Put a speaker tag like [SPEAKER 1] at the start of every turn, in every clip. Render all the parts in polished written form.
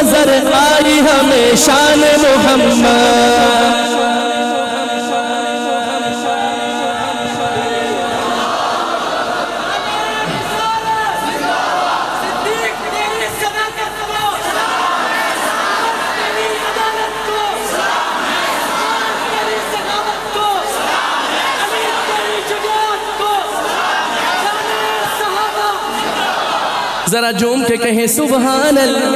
[SPEAKER 1] نظر آئی ہمیں شان محمد. ذرا جھوم کے کہیں سبحان اللہ.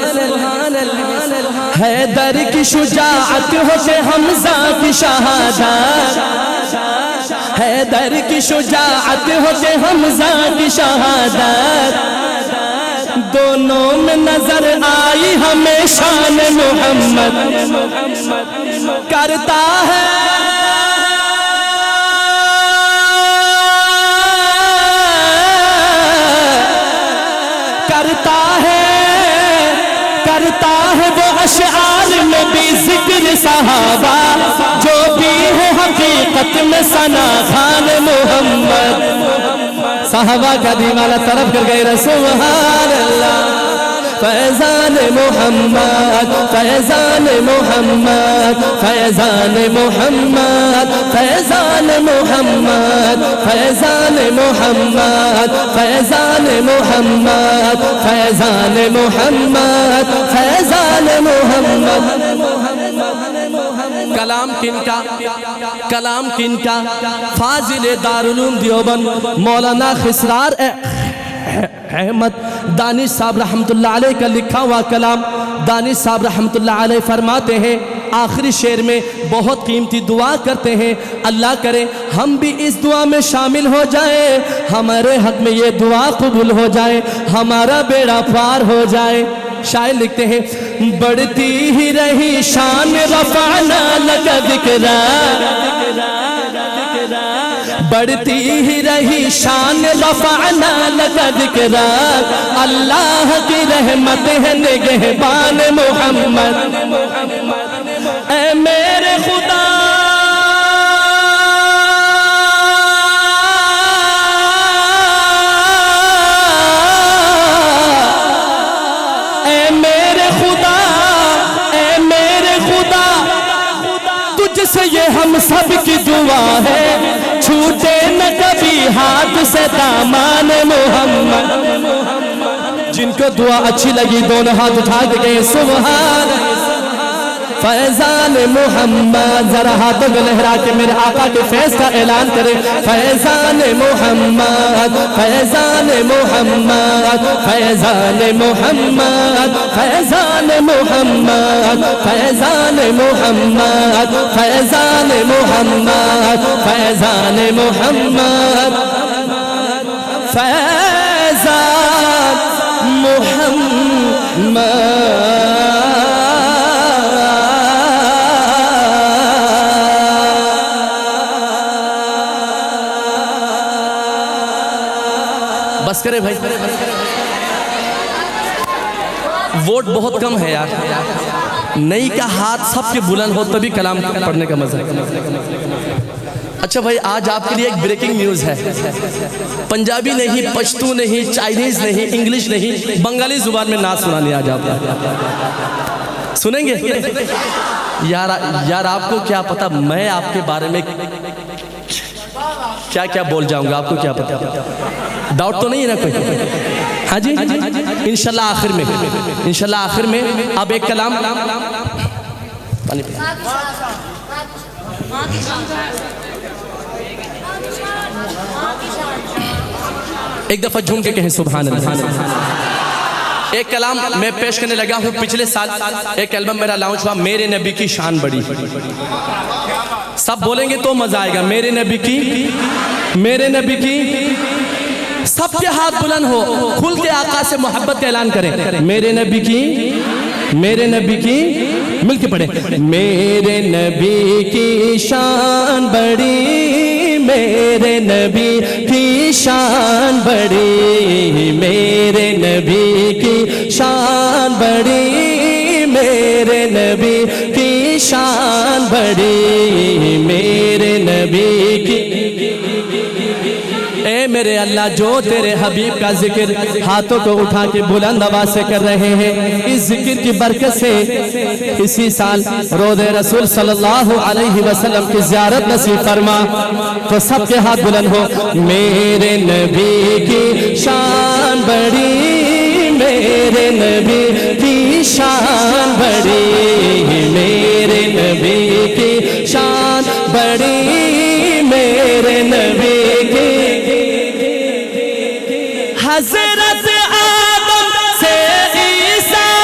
[SPEAKER 1] حیدر کی شجاعت ہو کہ حمزہ کی شہادت. حیدر کی شجاعت ہو کہ حمزہ کی شہادت. دونوں میں نظر آئی ہمیں شان محمد. کرتا ہے وہ اشعار میں بھی ذکر صحابہ جو بھی ہے حقیقت میں ثنا خان محمد. صحابہ کا دیوانہ طرف کر گئے سبحان اللہ. فیضان محمد فیضان محمد فیضان محمد فیضان محمد فیضان محمد فیضان محمد فیضان محمد فیضان محمد. کلام کن کا کلام کن کا فاضل دارالعلوم دیوبند مولانا خسرار احمد دانش صاحب رحمت اللہ علیہ کا لکھا ہوا کلام. دانش صاحب رحمت اللہ علیہ فرماتے ہیں آخری شعر میں بہت قیمتی دعا کرتے ہیں اللہ کرے ہم بھی اس دعا میں شامل ہو جائیں, ہمارے حق میں یہ دعا قبول ہو جائے, ہمارا بیڑا پار ہو جائے. شاعر لکھتے ہیں بڑھتی ہی رہی شان رفعنا لک ذکرا. بڑھتی ہی رہی شان رفعنا لک ذکرا. اللہ کی رحمت ہے نگہبان محمد. اے میرے خدا سے یہ ہم سب کی دعا ہے چھوٹے نہ کبھی ہاتھ سے دامان محمد. جن کو دعا اچھی لگی دونوں ہاتھ اٹھا کے گئے سبحان. فیضان محمد ذرا ہاتھوں کو لہرا کے میرے آقا کے فیض کا اعلان کرے. فیضان محمد فیضان محمد فیضان محمد فیضان محمد فیضان محمد فیضان محمد فیضان محمد فیضان محمد. بس کرے بھائی, ووٹ بہت کم ہے یار. نہیں کا ہاتھ سب کے بلند ہو تبھی کلام پڑھنے کا مزہ. اچھا بھائی آج آپ کے لیے ایک بریکنگ نیوز ہے. پنجابی نہیں, پشتو نہیں, چائنیز نہیں, انگلش نہیں, بنگالی زبان میں نعت سنانی آج آپ سنیں گے. یار آپ کو کیا پتا میں آپ کے بارے میں کیا کیا بول جاؤں گا, آپ کو کیا پتا. ڈاؤٹ تو نہیں ہے نا کوئی؟ ہاں جی انشاءاللہ آخر میں انشاءاللہ آخر میں اب ایک کلام ایک دفعہ جھوم کے کہیں سبحان اللہ. ایک کلام میں پیش کرنے لگا ہوں. پچھلے سال ایک البم میرا لانچ ہوا میرے نبی کی شان بڑی. سب بولیں گے تو مزہ آئے گا. میرے نبی کی سب کے ہاتھ بلند ہو, کھل کے آقا سے محبت کا اعلان کریں. میرے نبی کی مل کے پڑھیں. میرے نبی کی شان بڑی, میرے نبی کی شان بڑی, میرے نبی کی شان بڑی, میرے نبی کی شان بڑی, میرے نبی کی اے میرے اللہ جو تیرے حبیب کا ذکر ہاتھوں کو اٹھا کے بلند آواز سے کر رہے ہیں، اس ذکر کی برکت سے اسی سال روضہ رسول صلی اللہ علیہ وسلم کی زیارت نصیب فرما۔ تو سب کے ہاتھ بلند ہو۔ میرے نبی کی شان بڑی، میرے نبی کی شان بڑی، میرے نبی کی شان بڑی، میرے نبی کی حضرت آدم سے عیسیٰ،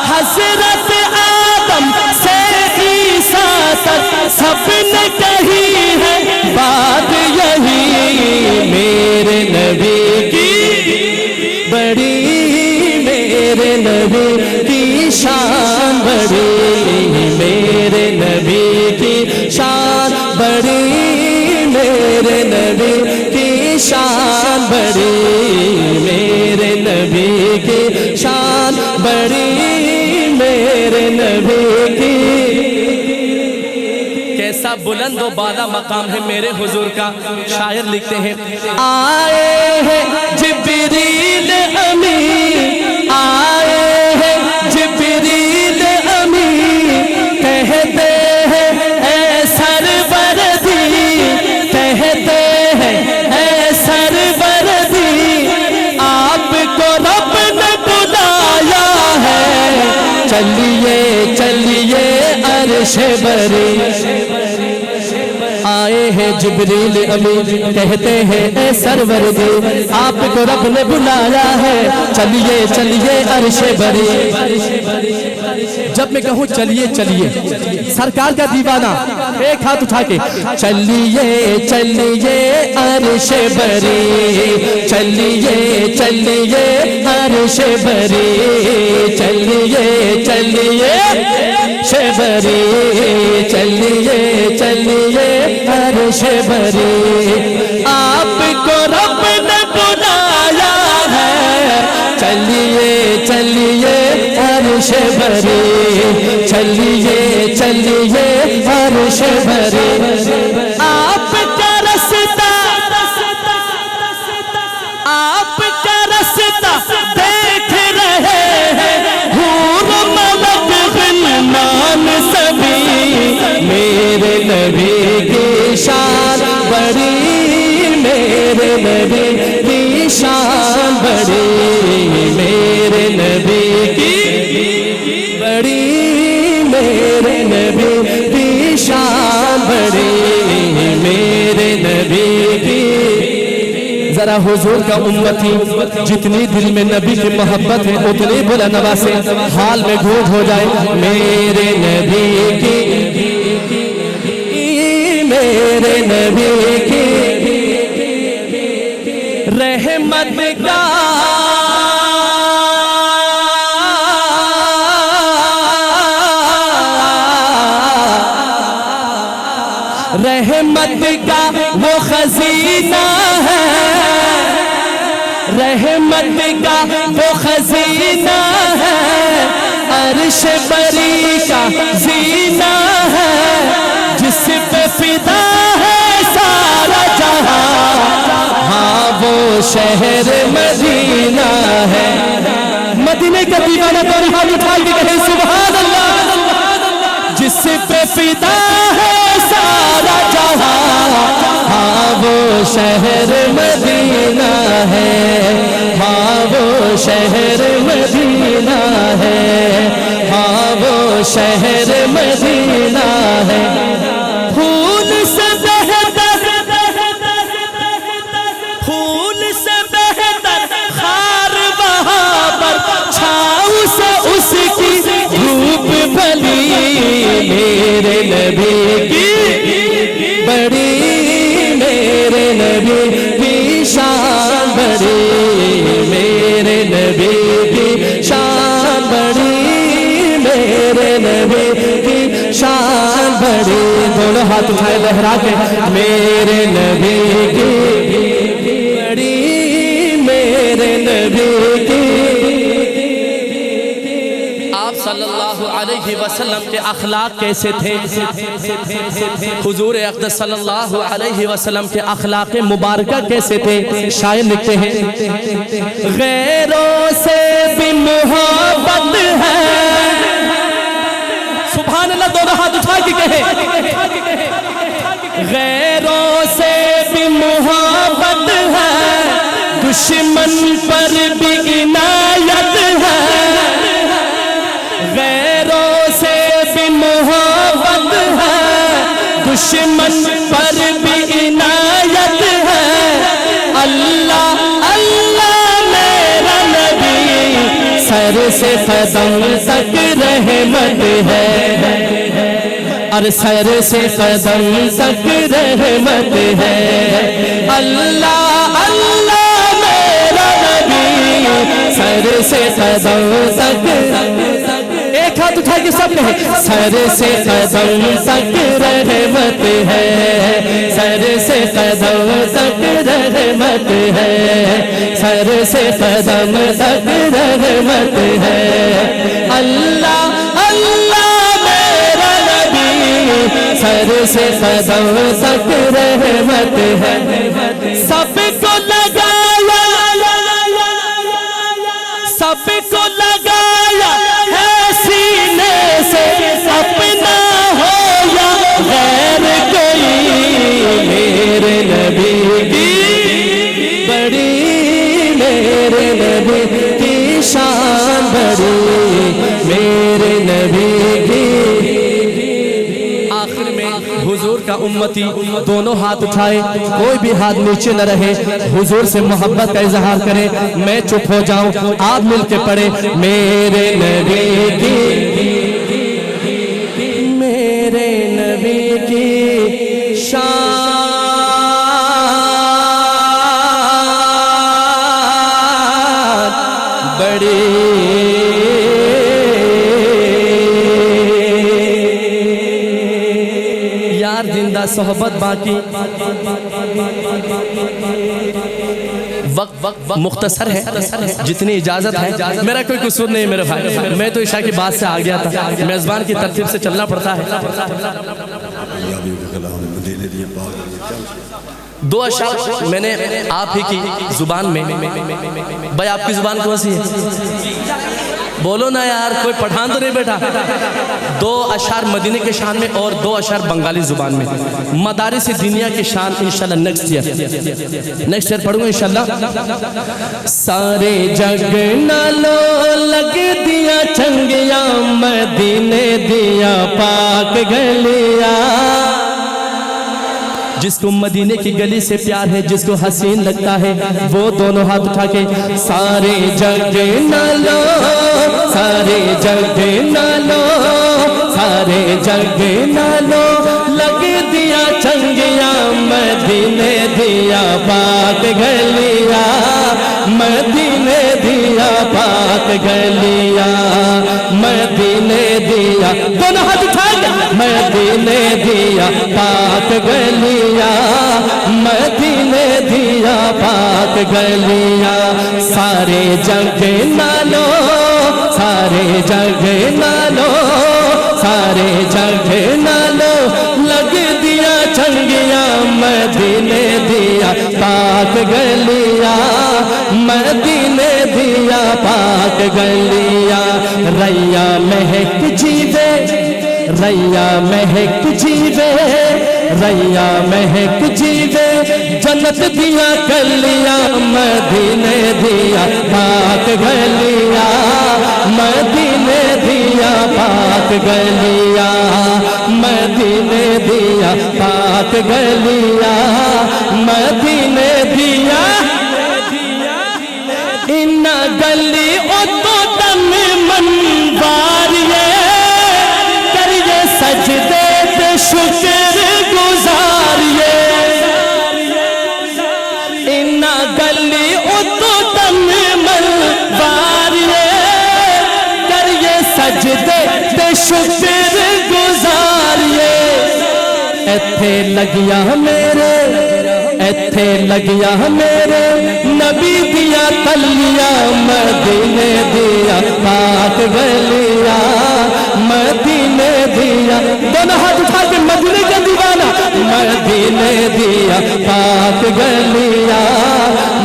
[SPEAKER 1] حضرت آدم سے عیسیٰ تک سب نے کہی ہے بات یہی، میرے نبی کی بڑی، میرے نبی کی شان بڑی، میرے نبی کی شان بڑی، میرے نبی کی شان بڑی، میرے نبی کی شان بڑی، میرے نبی کی۔ کیسا بلند و بالا مقام ہے میرے حضور کا۔ شاعر لکھتے ہیں، آئے ہیں جبریل امین، آئے ہیں جبریل امین، کہتے ہیں اے سربردی، کہتے ہیں اے سربردی، آپ کو رب نے بلایا ہے، چلیے چلیے عرش بری۔ آئے ہیں جبریل امین، کہتے ہیں اے سروردی، آپ کو رب نے بلایا ہے، چلیے چلیے عرش بری۔ جب میں کہوں چلیے چلیے، سرکار کا دیوانہ ایک ہاتھ اٹھا کے چلیے چلیے عرش بری، چلیے چلیے عرش بری، چلیے چلیے عرش بری، چلیے چلیے عرش بری، آپ کو رب نے بلایا ہے، چلیے چلیے عرش بری، چلیے چلیے عرش بری، آپ کا رستہ، آپ کا رستہ دیکھ رہے ہیں حور ملک غلمان سبھی، میرے نبی کی شان بڑی، میرے نبی کی شان بڑی، میرے نبی کی بڑی، میرے نبی کی شان بڑی، میرے نبی کی۔ ذرا حضور کا امتی جتنی دل میں نبی کی محبت ہے اتنی بلند آواز سے حال میں گونج ہو جائے، میرے نبی کی، میرے نبی کی رحمت کا رحمت کا وہ خزینہ ہے، رحمت کا وہ خزینہ ہے، عرش بری کا زینہ ہے، جس پہ فدا ہے سارا جہاں، ہاں وہ شہر مدینہ ہے۔ مدینے کا دیوانہ دونوں ہاتھ اٹھا کے کہے سبحان اللہ، جس پہ فدا ہے سارا جہاں، ہاں وہ شہر مدینہ ہے، ہاں وہ شہر مدینہ ہے، ہاں وہ شہر مدینہ ہے۔ پھول سے بہتر، پھول سے بہتر خار وہاں پر، چھاؤں سے اس کی دھوپ بھلی، میرے نبی کی بڑی، میرے نبی کی شان بڑی، میرے نبی کی شان بڑی، میرے نبی کی شان بڑی۔ دونوں ہاتھ اٹھائے لہرا کے میرے نبی کی بڑی، میرے نبی کی۔ آپ صلی اللہ علیہ وسلم کے اخلاق کیسے تھے؟ حضور اقدس صلی اللہ علیہ وسلم کے اخلاق مبارکہ کیسے تھے؟ شاعر لکھتے ہیں غیروں سے بھی محبت ہے، سبحان اللہ، دونوں ہاتھ اٹھا کے کہیں، غیروں سے بھی محبت ہے، دشمن پر بھی عنایت ہے، غیروں سے بھی محبت ہے، دشمن پر بھی عنایت ہے، اللہ اللہ میرا نبی سر سے قدم تک رحمت ہے، اور سر سے قدم تک رحمت ہے، اللہ اللہ میرا نبی سر سے قدم تک، ایک ہاتھ اٹھا کے سب کہیں سر سے قدم تک رحمت ہے، سر سے قدم تک رحمت ہے، سر سے قدم تک رحمت ہے، اللہ اللہ میرا نبی سر سے قدم تک رحمت ہے، سب کو لگایا، سب کو لگایا ہے سینے سے، اپنا ہو یا غیر کوئی، میرے نبی کی بڑی، میرے نبی کی شان بڑی، میرے نبی کی۔ آخر میں حضور کا امتی دونوں ہاتھ اٹھائے، کوئی بھی ہاتھ نیچے نہ رہے، حضور سے محبت کا اظہار کرے، میں چپ ہو جاؤں، آپ مل کے پڑھیں میرے نبی کی، میرے نبی کی شان بڑی، یار زندہ صحبت باقی، وقت مختصر ہے، جتنی اجازت ہے، میرا کوئی قصور نہیں میرے بھائی، میں تو عشاء کی بات سے آ گیا تھا، میزبان کی ترتیب سے چلنا پڑتا ہے۔ دو اشعار میں نے آپ ہی کی زبان میں، بھائی آپ کی زبان کون سی ہے؟ بولو نا یار، کوئی پٹھان تو نہیں بیٹھا؟ دو اشعار مدینے کے شان میں اور دو اشعار بنگالی زبان میں، مدارس دنیا کی شان انشاءاللہ نیکسٹ ایئر پڑھوں گا انشاءاللہ۔ سارے جگ نالو لگ دیا چنگیا، مدینے دیا پاک گلیا، جس کو مدینے کی گلی سے پیار ہے، جس کو حسین لگتا ہے، وہ دونوں ہاتھ اٹھا کے سارے جگ نالو، سارے جگ نالو، سارے جگ نالو لگ دیا چنگیا، مدینے دیا پاک گلیا، مدینے دیا پاک گلیا، مدینے دیا، دونوں ہاتھ اٹھا کے مدینے دیا پاک گلیا، مدینے دیا پاک گلیا، سارے جگ نالو، سارے جگ نالو، سارے جگ نالو لگ دیا چنگیا، مدینے دیا پاک گلیا، مدینے دیا پاک گلیا، ریا مہک جیوے، ریا مہک جیوے، ریا مہک جیوے، جنت دیا گلیا، مدینے دیا پاک گلیا، مدینے دیا پاک گلیا، مدینے دیا پاک گلیا، مدینے دیا ان گلی اتو دم منواریے، کریے سجدے پہ شکر گزاریے، ان گلی اتو دم منواریے، کریے سجدے پہ شکر گزاریے، ایتھے لگیا میرے، ایتھے لگیا میرے نبی دیا تلیا، مدینے دیا پاک گلیا، مدینے دیا دونوں ہاتھ اٹھا کے مدینے کا دیوانہ مدینے دیا پاک گلیاں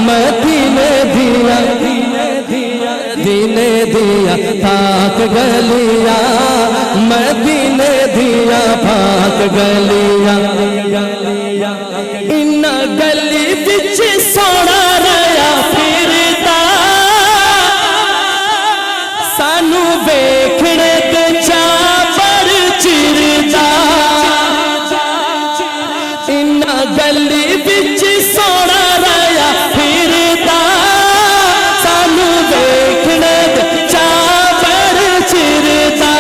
[SPEAKER 1] مدینے دیا دینے دیا پاک گلیاں مدینے دیا پاک گلیاں ان گلی بچ سونا رہیا پھردا سانو ویکھنے تے چاہ بڑ چردا ان گلی بچ سونا رہیا پھردا سانو ویکھنے تے چاہ بڑ چردا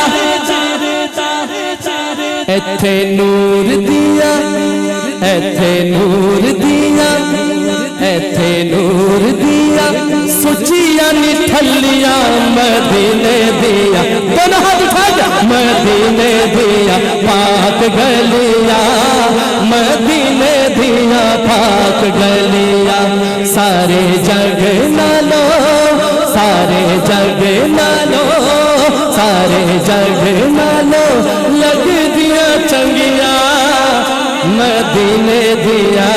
[SPEAKER 1] ایتھے نور دیا ایتھے نور دیا ایتھے نور دیا سچیاں نٹھلیاں مدینے دیا دونوں ہاتھ اٹھا جا مدینے دیا پاک گلیاں مدینے دیا پاک گلیاں سارے جگ نالو سارے جگ نالو سارے جگ نالو لگ دیا چنگیاں مدینے دیا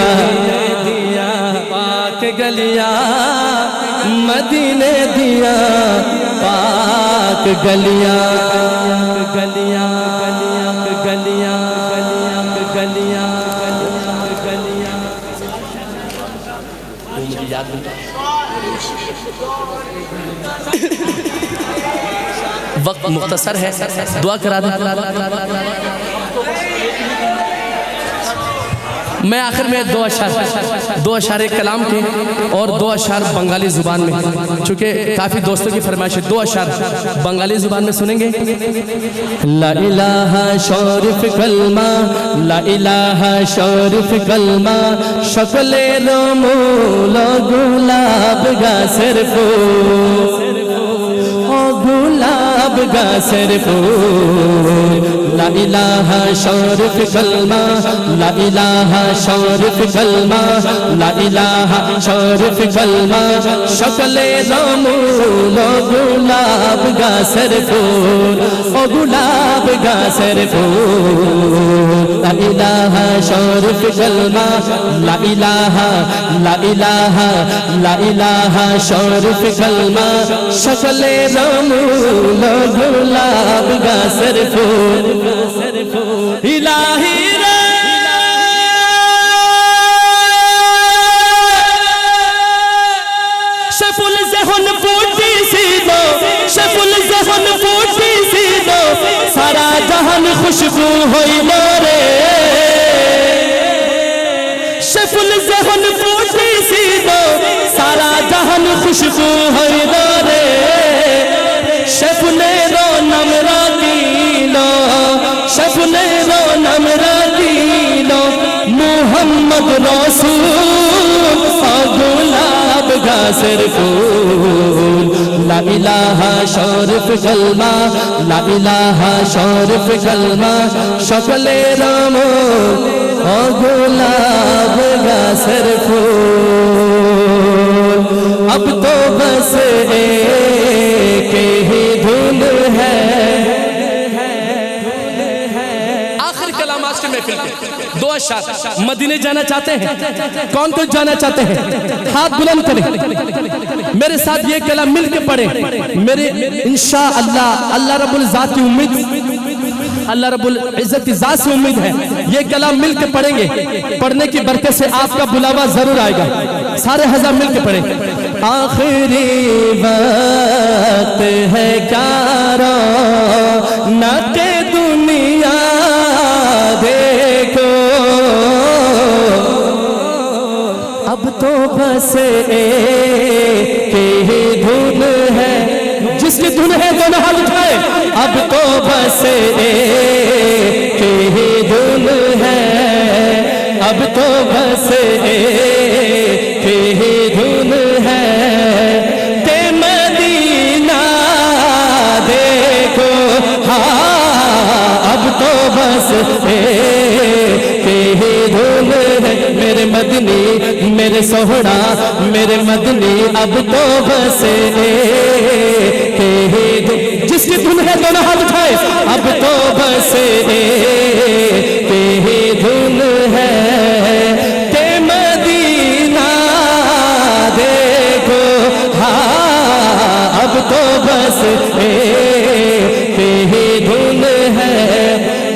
[SPEAKER 1] پاک گلیاں مدینے دیا پاک گلیاں گلیاں گلیاں گلیاں گلیاں گلیاں مجھے یاد وقت مختصر ہے دعا کرا دیں میں آخر میں دو اشعار کلام کے اور 2 اشعار بنگالی زبان میں چونکہ کافی دوستوں کی فرمائش ہے 2 اشعار بنگالی زبان میں سنیں گے لا الہ شورف کلمہ لا الہ شورف کلمہ شکل رمول گلاب گا صرفو گلاب گا صرفو لا الہ شورف کلمہ لا الہ شورف کلمہ لا الہ شورف کلمہ شکل رمول گلاب گا صرفو گلاب گا صرفو لا الہ شورف کلمہ لا الہ لا الہ لا الہ شورف کلمہ شکل رمول گلاب گا صرفو الہی شف الذہن پوٹی سی دو شف الذہن پوٹی سی دو سارا جہان خوشبو ہوئی لورے شف الذہن پوٹی سی دو سارا جہان خوشبو ہوئی لورے شف نے رو نمرا دیلو شف نے رو نمرا دیلو محمد رسول گلاب گا صرفو لا الہ شورف کلمہ لا الہ شورف کلمہ شکل رامو گلاب گا صرفو اب تو بس ایک ہی دھن ہے آخر کلام آج کے محفل کے 2 اشعار مدینے جانا چاہتے ہیں کون کون جانا چاہتے ہیں ہاتھ بلند کریں میرے ساتھ یہ کلام مل کے پڑھیں میرے انشاءاللہ اللہ رب العزت کی امید اللہ رب العزت کی ذات سے امید ہے یہ کلام مل کے پڑھیں گے پڑھنے کی برکت سے آپ کا بلاوا ضرور آئے گا سارے ہزار مل کے پڑھیں آخری وقت ہے کارو نہ کہ دنیا دیکھو اب تو بس ایک ہی دھن ہے جس کی دھن ہے دونوں ہاتھ اٹھائے اب تو بس ایک ہی دھن ہے اب تو بس ایک ہی دھن ہے تے مدینہ دیکھو ہاں اب تو بس ایک ہی دھن ہے میرے مدنی میرے سہرا میرے مدنی اب تو بس ایک جس کی دھن ہے دونوں ہاتھ اٹھائے اب تو بس پہ دھن ہے تے مدینہ دیکھو ہاں اب تو بس پہ دھن ہے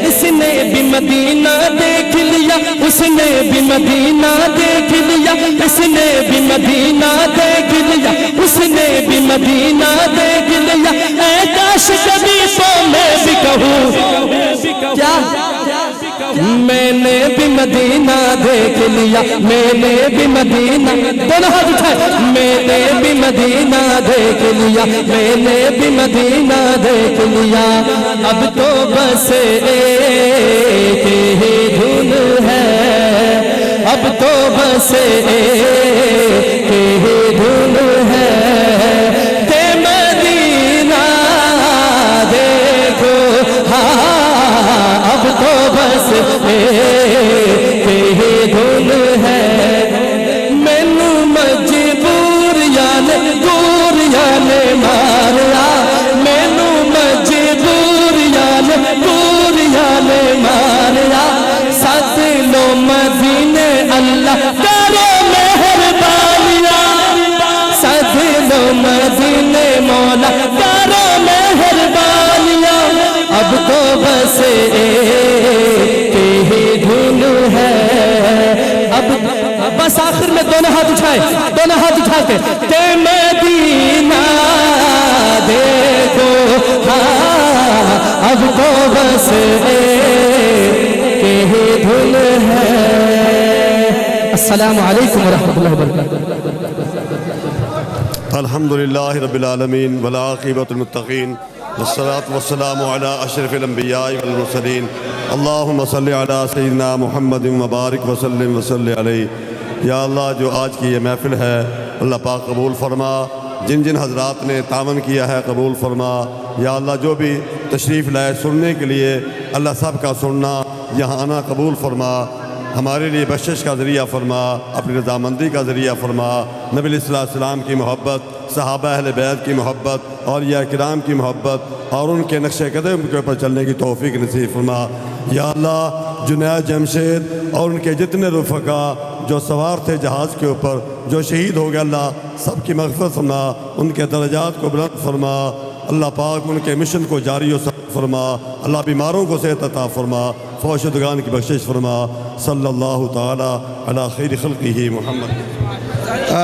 [SPEAKER 1] اس نے بھی مدینہ دیکھ لیا اس نے بھی مدینہ دیکھ لیا اس نے بھی مدینہ دیکھ لیا اس نے بھی مدینہ دیکھ لیا اے کاش کبھی تو میں بھی کہوں کیا میں نے بھی مدینہ دیکھ لیا میں نے بھی مدینہ دونوں ہاتھ اٹھائے میں نے بھی مدینہ دیکھ لیا میں نے بھی مدینہ دیکھ لیا اب تو بس ایک ہی دھن ہے اب تو بس ایک ہی دھن ہے تے مدینہ دیکھو ہاں اب تو بس ایک ہی دھن ہے مینوں مجبوریاں نے ماریا مینوں مجبوریاں نے ماریا ساتھ لو مدینے اللہ کرو مہربانیاں ساتھ لو مدینے مولا کرو مہربانیاں اب تو بس ایک ہی دھن ہے اب بس آخر میں دونوں ہاتھ اٹھائے دونوں ہاتھ اٹھا کے تے مدینہ دیکھو ہاں اب تو بس ایک ہی دھن ہے السلام علیکم ورحمۃ اللہ وبرکاتہ
[SPEAKER 2] الحمدللہ رب العالمین والعاقبۃ للمتقین والصلاة والسلام علی اشرف الانبیاء والمرسلین اللہم صلی علی سیدنا محمد مبارک وسلم وصلی علیہ یا اللہ جو آج کی یہ محفل ہے اللہ پاک قبول فرما جن جن حضرات نے تعاون کیا ہے قبول فرما یا اللہ جو بھی تشریف لائے سننے کے لیے اللہ سب کا سننا یہاں آنا قبول فرما ہمارے لیے بخشش کا ذریعہ فرما اپنی رضامندی کا ذریعہ فرما نبی علیہ السلام کی محبت صحابہ اہل بیت کی محبت اولیاء کرام کی محبت اور ان کے نقش قدم کے اوپر چلنے کی توفیق نصیب فرما یا اللہ جنید جمشید اور ان کے جتنے رفقا جو سوار تھے جہاز کے اوپر جو شہید ہو گئے اللہ سب کی مغفرت فرما ان کے درجات کو بلند فرما اللہ پاک ان کے مشن کو جاری و سر فرما اللہ بیماروں کو صحت عطا فرما فوت شدگان کی بخشش فرما صلی اللہ تعالی علی خیر خلقہ محمد